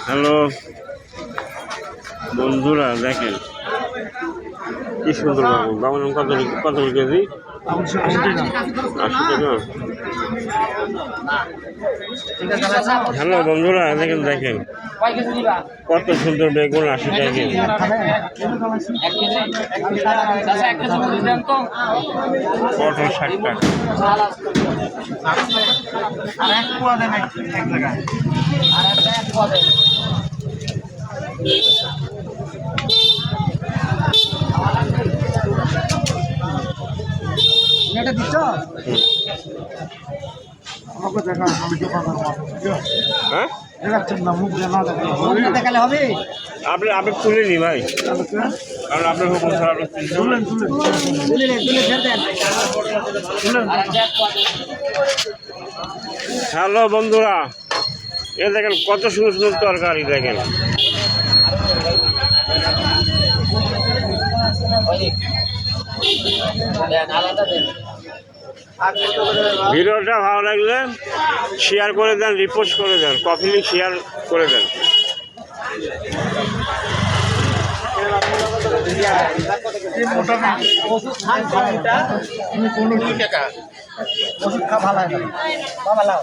Hello বন্ধুরা, দেখেন কি সুন্দর বাবু। কত কেজি? 80 টাকা। হ্যালো বন্ধুরা, দেখেন কত সুন্দর বেগুন, 80 টাকা কেজি। পটল 60 টাকা। এটা দিচ্ছ আমাকে দেখা, আমি দোকান হ্যাঁ দেখাচ্ছেন না, মুখ দেখালে হবে। আপনি তুলে নি ভাই, কারণ আপনার হুকুম ছাড়া তুলেন হ্যালো বন্ধুরা, এ দেখেন কত সুন্দর সুন্দর তরকারি। দেখেন ভিডিওটা ভালো লাগলে শেয়ার করে দেন, রিপোস্ট করে দেন, কপি লিঙ্ক শেয়ার করে দেন। ওষুধ খা ভালো